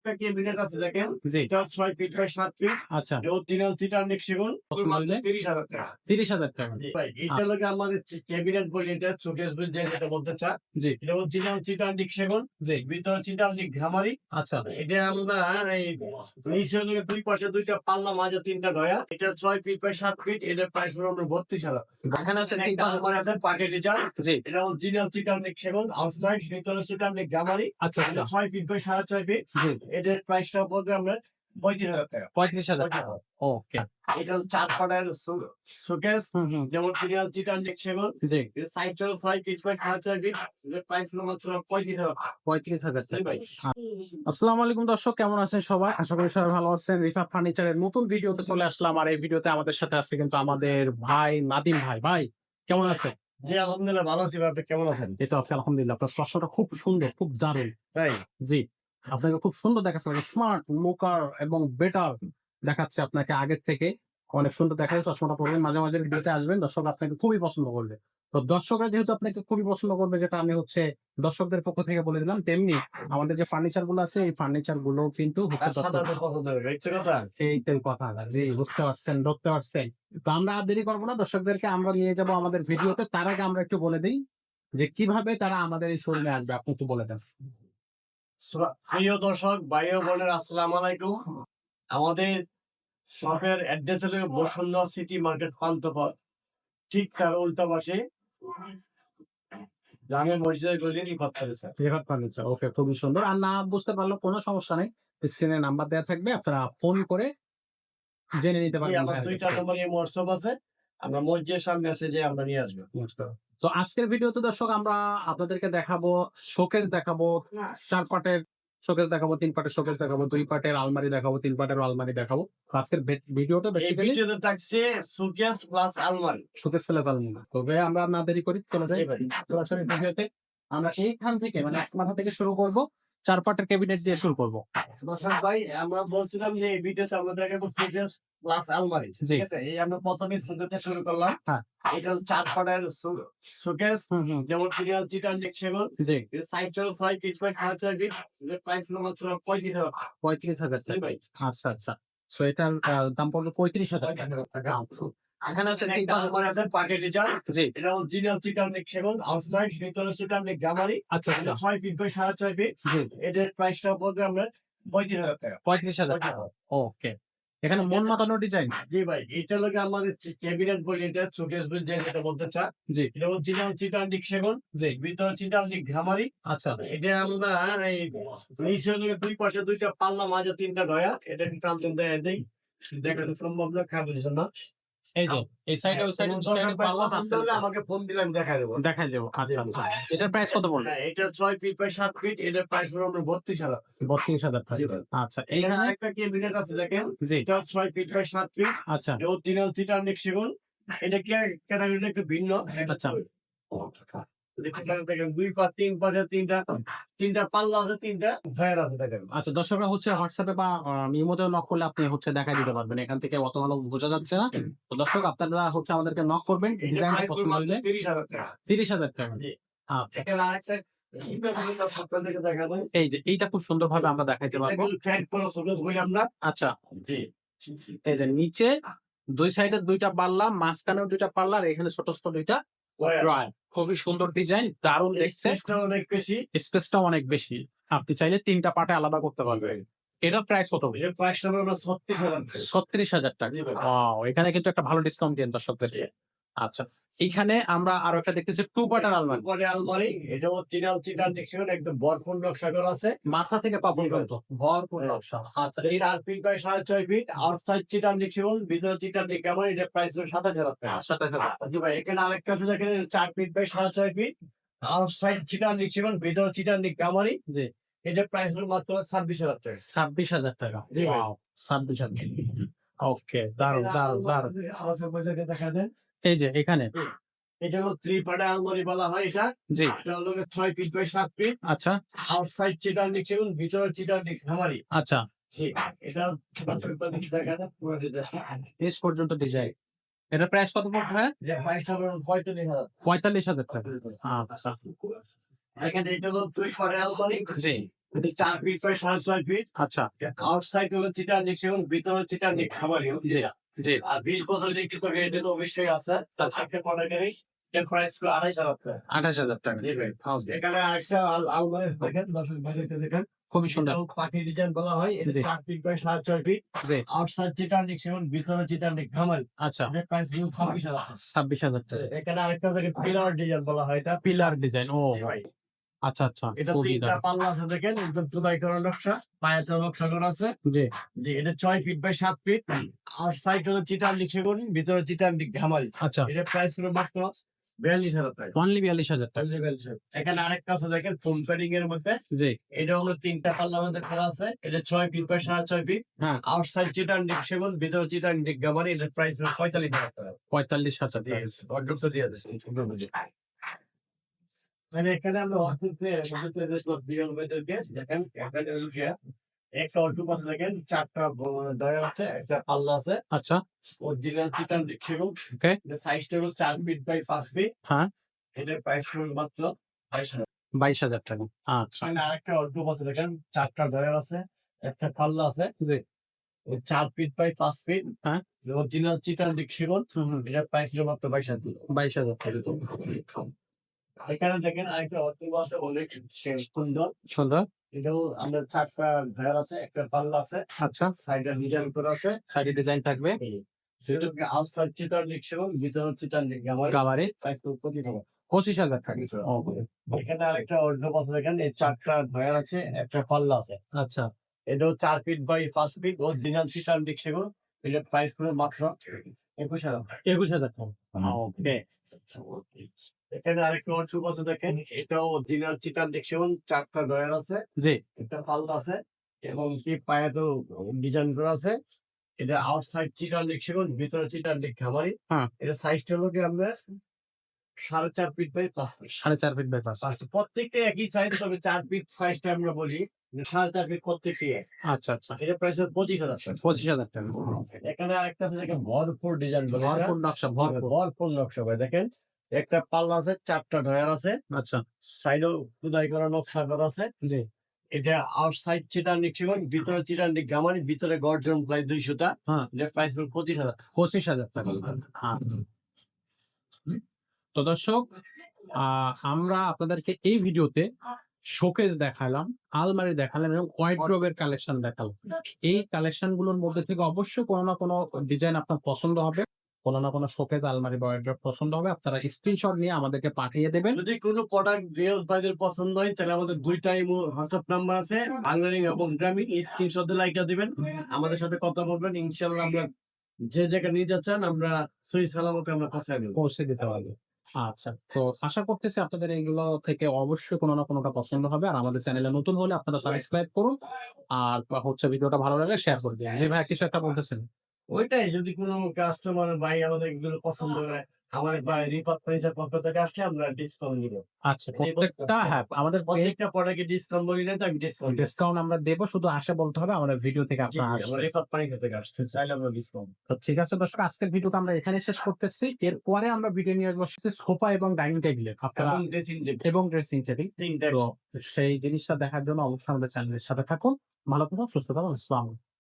একটা ক্যাবিনেট আছে দেখেন, জি। এটা 6 ফিট বাই 7 ফিট। আচ্ছা। অরিজিনাল চিটাগং সেগুন, মাত্র 30,000 টাকা। 30,000 টাকা। জি ভাই, এটা লাগে আমাদের ক্যাবিনেট বলি, এটা শোকেস বলি যেটা বলতে চা। জি। এটা অরিজিনাল চিটাগং সেগুন, জি। ভিতরে চিটাগং ঘামারি। আচ্ছা। এটা আমরা এই নিচে লাগে দুই পাশে দুইটা পাল্লা, মাঝে তিনটা ডয়া। এটা 6 ফিট বাই 7 ফিট। এটার প্রাইস হলো আমরা 32,000। এখানে হচ্ছে একটা আলমারি আছে পার্টি ডিজাইন। জি। এটা অরিজিনাল চিটাগং সেগুন, আউটসাইড ভিতরে চিটাগং ঘামারি। আচ্ছা, এটা 6 ফিট বাই 6.5 ফিট। জি। এটার প্রাইসটা বলতে আমরা 35,000 টাকা। 35,000 টাকা। ওকে। এটা 4 পাটার শোকেস, যেমন অরিজিনাল চিটাগং সেগুন। জি। এর সাইজটা 6 ফিট বাই 6.5 ফিট। এটার প্রাইস হলো মাত্র 35,000 টাকা। 35,000 জি টাকা। ভাই। আসসালামু আলাইকুম দর্শক, কেমন আছেন সবাই? আশা করি সবাই ভালো আছেন। রিফা ফার্নিচারের নতুন ভিডিওতে চলে আসলাম। আর এই ভিডিওতে আমাদের সাথে আছে কিন্তু আমাদের ভাই নাদিম ভাই। ভাই কেমন আছেন? জি আলহামদুলিল্লাহ ভালো আছি ভাই, আপনি কেমন আছেন? এই তো আছে আলহামদুলিল্লাহ। আপনার প্রশ্নটা খুব সুন্দর, খুব দারুণ। তাই জি, আপনাকে খুব সুন্দর দেখাচ্ছে, স্মার্ট, মোকার এবং বেটার দেখাচ্ছে আপনাকে আগের থেকে। অনেক সুন্দর দেখাচ্ছে। চশমাটা পরবেন, মাঝে মাঝে ভিডিওতে আসবেন, দর্শক আপনাকে খুবই পছন্দ করবে। তো দর্শকরা যেহেতু আপনাকে খুবই পছন্দ করবে, যেটা আমি হচ্ছে দর্শকদের পক্ষ থেকে বলে দিলাম, তেমনি আমাদের যে ফার্নিচার গুলো আছে এই ফার্নিচার গুলো কিন্তু হচ্ছে সাধারণত পছন্দ হবে একটু কথা। এইটাই কথা। জি, বুঝতে পারছেন, ধরতে পারছেন। তো আমরা আর দেরি করবো না, দর্শকদেরকে আমরা নিয়ে যাব আমাদের ভিডিওতে। তার আগে আমরা একটু বলে দিই যে কিভাবে তারা আমাদের এই শোরুমে আসবে। আপনি একটু বলে দেন। প্রিয় দর্শক ভাই ও বোনেরা, আসসালামু আলাইকুম। আমাদের শপের অ্যাড্রেস হলো বসুন্ধরা সিটি মার্কেট পান্থপথ, ঠিক তার উল্টা পাশে জামে মসজিদের গলির রিফাত ফার্নিচার। রেফার ফার্নিচার, ওকে, খুবই সুন্দর। আর না বুঝতে পারলে কোনো সমস্যা নেই, স্ক্রিনে নাম্বার দেওয়া থাকবে, আপনারা ফোন করে জেনে নিতে জি, পারবেন আমার ভাইয়ের কাছ 2টা থেকে। নম্বরে হোয়াটসঅ্যাপ আছে, আমরা মসজিদের সামনে এসে যে আমরা নিয়ে আসবো। তো আজকের ভিডিওতে দর্শক আমরা আপনাদেরকে দেখাবো শোকেস, দেখাবো 4 পার্টের শোকেস দেখাবো, 3 পার্টের শোকেস দেখাবো, 2 পার্টের আলমারি দেখাবো, 3 পার্টের আলমারি দেখাবো। তো আজকের ভিডিওটা এই বেসিক্যালি ভিডিওতে থাকছে সুকেস প্লাস আলমারি। শোকেস প্লাস আলমারি। তবে আমরা না দেরি করি, চলে যাই জি ভাই। সরাসরি ভিডিওতে। আমরা এইখান থেকে মানে এক মাথা থেকে শুরু করব, 4 পার্টের ক্যাবিনেট দিয়ে শুরু করব। দর্শক ভাই, আমরা বলছিলাম যে এই ভিডিওতে আমাদের সুকেস প্লাস আলমারি, জি। ঠিক আছে? এই আমরা প্রথমে সুকেসে শুরু করলাম। হ্যাঁ। এটা 4 পাটার শোকেস, যেমন অরিজিনাল চিটাগং সেগুন। জি। এর সাইজটা 6 ফিট বাই 6.5 ফিট। এর প্রাইস হলো মাত্র 35,000 টাকা। 35,000 জি টাকা। ভাই। আচ্ছা, আচ্ছা। সো এটার দাম পড়বে 35,000 টাকা। এখানে হচ্ছে একটা আলমারি আছে পার্টি ডিজাইন। জি। এটা অরিজিনাল চিটাগং সেগুন, আউটসাইড ভিতরে চিটাগং ঘামারি। আচ্ছা, এটা আচ্ছা। 6 ফিট বাই 6.5 ফিট। জি। এটার প্রাইসটা বলতে আমরা 35,000 টাকা। 35,000 টাকা। ওকে। এখানে মন মাতানো ডিজাইন। জি ভাই, এটা লাগে আমাদের ক্যাবিনেট বলি, এটা শোকেস বলি যেটা বলতে চা। জি। এটা অরিজিনাল চিটাগং সেগুন, জি। ভিতরে চিটাগং ঘামারি। আচ্ছা। এটা আমরা এই নিচে লাগে দুই পাশে দুইটা পাল্লা, মাঝে তিনটা ডয়া। এটা একটু টানতেন দেই, দেখা যাচ্ছে সম্ভব না, খারাপ হচ্ছে না। এই যে এই সাইডে ওই সাইডে কোনো দুই দর্শক সাইডে ভাই পাল্লা পছন্দ আছে। হলে আমাকে ফোন দিলে আমি দেখাই দেবো। দেখাই দেব। আচ্ছা, আচ্ছা। এটার প্রাইস কত পড়বে? হ্যাঁ, এটা 6 ফিট বাই 7 ফিট। এটার প্রাইস হলো আমরা 32,000। 32,000 জি টাকা। ভাই। আচ্ছা, এখানে এইখানে আরেকটা ক্যাবিনেট আছে দেখেন, জি। এটা 6 ফিট বাই 7 ফিট। আচ্ছা, এটা অরিজিনাল চিটাগং সেগুন। এটা ক্যাটাগরিটা একটু ভিন্ন। আচ্ছা। দেখেন দুই পা, তিন পাশে তিনটা পাল্লা আছে, তিনটা ড্রয়ার আছে দেখেন। আচ্ছা, দর্শকরা হচ্ছে হোয়াটসঅ্যাপে বা ইমোতে নক করলে আপনি হচ্ছে দেখাই দিতে পারবেন। এখান থেকে অত ভালো বোঝা যাচ্ছে না। তো দর্শক আপনারা হচ্ছে আমাদেরকে নক করবেন, এটার ডিজাইনটা প্রাইস পছন্দ মাত্র হইলে। 30,000 টাকা। 30,000 টাকা। জি। আচ্ছা, এখানে আরেকটা আপনাদেরকে দেখাবো। এই যে এইটা খুব সুন্দরভাবে আমরা দেখাইতে এটা পারবো। কিন্তু ফ্যাট করা শোকেস বলি আমরা। আচ্ছা, জি। এই যে নিচে দুই সাইডে 2টা পাল্লা, মাঝখানেও 2টা পাল্লা, আর এখানে ছোট ছোট 2টা ড্রয়ার। খুবই সুন্দর ডিজাইন, দারুণ দেখতে। স্পেসটা অনেক বেশি। স্পেসটাও অনেক বেশি। আপনি চাইলে 3টা পার্টে আলাদা করতে পারবেন। এটার প্রাইস কত? এর প্রাইসটা হলো 36,000 টাকা। 36,000 টাকা। জি ভাই। ওয়াও! এখানে কিন্তু একটা ভালো ডিসকাউন্ট দিয়েন দর্শকদেরকে। আচ্ছা, এইখানে আমরা আরো একটা দেখতেছি 2 পার্টের আলমারি। উপরে আলমারি, এটা অরিজিনাল চিটাগং সেগুন, একদম ভরপুর নকশা করা আছে। মাথা থেকে পা পর্যন্ত ভরপুর নকশা। আচ্ছা, এই 4 feet by 6.5 feet. Outside Chittagong সেগুন, ভিতরে চিটাগং ঘামারি। এটা প্রাইস হলো 27,000 টাকা। 27,000 জি ভাই, এখানে আরেকটা আছে দেখেন, 4 feet by 6.5 feet. Outside Chittagong সেগুন, ভিতরে চিটাগং ঘামারি। জি। এটার প্রাইস হলো মাত্র 26,000 টাকা। 26,000 টাকা। জি ভাই। ওয়াও! 26,000। ওকে, দারুণ, দারুণ, দারুণ। আমাদের বইটাকে দেখা দেন। এই যে এখানে এটা হলো 3 পার্টের আলমারি বলা হয় এটা। জি। এটা হলো 6 ফিট বাই 7 ফিট। আচ্ছা, আউটসাইড চিটাগং সেগুন, ভিতরে চিটাগং ঘামারি। আচ্ছা। এটা দেখা দেন পুরো এটা। নিচ পর্যন্ত ডিজাইন। এটার প্রাইস কত পড়বে ভাইয়া? যে প্রাইসটা হলো 45,000। 45,000 টাকা। আচ্ছা, এখানে এটা হলো 2 পার্টের আলমারি। জি। এটা 4 ফিট বাই 6.5 ফিট। আচ্ছা, আউটসাইড হলো চিটার নিক সেগুন, ভিতরে চিটার নিক খামারি। জি, জি। আর 20 বছর লিখিত গ্যারান্টি তো অবশ্যই আছে। আচ্ছা। একটা প্রোডাক্টেরই এর প্রাইস হলো 2,500 টাকা। 28,000 টাকা। জি ভাই। এখানে আরেকটা আলমারি দেখেন, দর্শক ভাইদেরকে দেখেন। খুবই সুন্দর। এটাও পাখি ডিজাইন বলা হয়। এটা জি। 4 ফিট বাই 6.5 ফিট। জি, আউটসাইড চিটার নিক সেগুন, ভিতরে চিটার নিক খামারি। আচ্ছা, এটার প্রাইস হলো 26,000 টাকা। 26,000 টাকা। এখানে আরেকটা দেখেন পিলার ডিজাইন বলা হয় এটা। Pillar design. ও জি ভাই। আচ্ছা, আচ্ছা। এটা খুবই 3টা দারুণ। পাল্লা আছে দেখেন, একদম খোদাই করা নকশা, পায়াতে নকশা করা আছে। জি, জি, এটা 6 ফিট বাই 7 ফিট। আর সাইড হলো চিটার নিক সেগুন, ভিতরে চিটার নিক খামারি। আচ্ছা। এটার প্রাইস হলো মাত্র 42,000 টাকা। অনলি 42,000 টাকা। এখানে আরেকটা আছে দেখেন ফোম প্যাডিং এর মধ্যে। জি, এটা হলো 3টা পাল্লার মধ্যে করা আছে। এটা 6 ফিট বাই 6.5 ফিট। হ্যাঁ, আউটসাইড চিটার নিক সেগুন, ভিতরে চিটার নিক খামারি। এটার প্রাইস হলো 45,000 টাকা। 45,000 জি, টাকা। অর্ডারটা দিয়ে দিচ্ছি। মানে এখানে আমরা দেখেন এখানে হলো গিয়া একটা অল্প পাশে দেখেন 4টা ডয়ার আছে, একটা পাল্লা আছে। আচ্ছা, অরিজিনাল চিটার নিক সেগুন। ওকে, এটা সাইজটা হলো 4 ফিট বাই 5 ফিট। হ্যাঁ, এটার প্রাইস হলো মাত্র 22,000। 22,000 টাকা। আচ্ছা, এখানে আরেকটা অল্প পাশে দেখেন 4টা ডয়ার আছে, একটা পাল্লা আছে। জি, 4 ফিট বাই 5 ফিট। হ্যাঁ, অরিজিনাল চিটার নিক সেগুন। হুম, হুম, এটার প্রাইস হলো মাত্র 22,000। 22,000 টাকা। এখানে দেখেন আরেকটা অল্প আছে, অনেক সুন্দর। সুন্দর। এটাও আমরা 4টা ডয়ার আছে, একটা পাল্লা আছে, আচ্ছা, সাইডে ডিজাইন করা আছে। সাইডে ডিজাইন থাকবে। সেটাকে আউটসাইড চিটার নিক সেগুন, ভিতরে চিটার নিক খামারি। গাবারে প্রাইস হলো 25,000। 25,000 টাকা। এখানে আরেকটা অর্ধ পাথর দেখেন, এই 4টা ডয়ার আছে, একটা পাল্লা আছে। আচ্ছা, এটাও 4 ফিট বাই 5 ফিট, অরিজিনাল চিটার নিক সেগুন। এটার প্রাইস হলো মাত্র 21,000। 21,000 টাকা। ওকে, এখানে আরেকটা অর্ধ পাথর দেখেন, এটাও অরিজিনাল চিটার নিক সেগুন, 4টা ডয়ার আছে, জি, একটা পাল্লা আছে এবং কি পায়াতেও ডিজাইন করা আছে। এটা আউটসাইড চিটার নিক সেগুন, ভিতরে চিটার নিক খামারি। হ্যাঁ, এটা সাইজটা হলো কি আমরা 4.5 feet by 5 feet. 4.5 feet by 5। প্রত্যেকটা একই সাইজ, তবে 4 ফিট সাইজটা আমরা বলি 4.5 ফিট প্রত্যেকটি। আচ্ছা, আচ্ছা, এটা প্রাইস 25,000 টাকা। 25,000 টাকা। এখানে আরেকটা আছে দেখেন, ভরপুর ডিজাইন বলে এটা। ভরপুর নকশা, ভরপুর। ভরপুর নকশা ভাই দেখেন, একটা পাল্লা আছে, 4টা ডয়ার আছে, আচ্ছা, সাইডেও খোদাই করা নকশা করা আছে। জি, এটা আউটসাইড চিটার নিক সেগুন, ভিতরে চিটার নিক গামারি, ভিতরে গর্জন প্রায় 200টা। হ্যাঁ, এটা প্রাইস হলো 25,000 টাকা। 25,000 টাকা। আচ্ছা। তো দর্শক, আমরা আপনাদেরকে এই ভিডিওতে শোকেস দেখালাম, আলমারি দেখালাম এবং ওয়ার্ড্রোবের কালেকশন দেখালাম। এই কালেকশন গুলোর মধ্যে থেকে অবশ্যই কোনো না কোনো ডিজাইন আপনার পছন্দ হবে, কোনো না কোনো শোকেস, আলমারি বা ওয়ার্ড্রোব পছন্দ হবে, আপনারা স্ক্রিনশট নিয়ে আমাদেরকে পাঠিয়ে দেবেন। যদি কোনো প্রোডাক্ট রিয়েলস ভাইদের পছন্দ হয়, তাহলে আমাদের 2টাই হোয়াটসঅ্যাপ নাম্বার আছে, বাংলালিং এবং গ্রামীণ। স্ক্রিনশট দিয়ে লাইকা দিবেন, আমাদের সাথে কথা বলবেন। ইনশাআল্লাহ আমরা যে জায়গায় নিয়ে যাচ্ছেন, আমরা সহি সালামতে আমরা পৌঁছে দেব। পৌঁছে দিতে পারবে। আচ্ছা, তো আশা করতেছি আপনাদের এইগুলো থেকে অবশ্যই কোনো না কোনোটা পছন্দ হবে। আর আমাদের চ্যানেলে নতুন হলে আপনারা সাবস্ক্রাইব করুন, আর হচ্ছে ভিডিওটা ভালো লাগলে শেয়ার করে দিন। জি ভাই, কিছু একটা বলতেছেন? ওইটাই, যদি কোনো কাস্টমার ভাই আমাদের এগুলো পছন্দ করে, আমাদের ভাই রিপাত ফার্নিচার পক্ষ থেকে আসলে আমরা ডিসকাউন্ট দিব। আচ্ছা, প্রত্যেকটা, হ্যাঁ, আমাদের প্রত্যেকটা প্রোডাক্টে ডিসকাউন্ট বলি না তো, আমি ডিসকাউন্ট ডিসকাউন্ট আমরা দেবো, শুধু আসে বলতে হবে আমাদের ভিডিও থেকে আপনারা আমরা আসছে। রিপাত ফার্নিচার থেকে আসছে, চাইলে আমরা ডিসকাউন্ট। তো ঠিক আছে দর্শক, আজকের ভিডিওটা আমরা এখানে শেষ করতেছি। এরপরে আমরা ভিডিও নিয়ে আসবো সোফা এবং ডাইনিং টেবিলের, আপনারা এবং ড্রেসিং টেবিল এবং ড্রেসিং টেবিল। 3টা। তো সেই জিনিসটা দেখার জন্য অবশ্যই আমাদের চ্যানেলের সাথে থাকুন। ভালো থাকুন, সুস্থ থাকুন। আসসালামু আলাইকুম।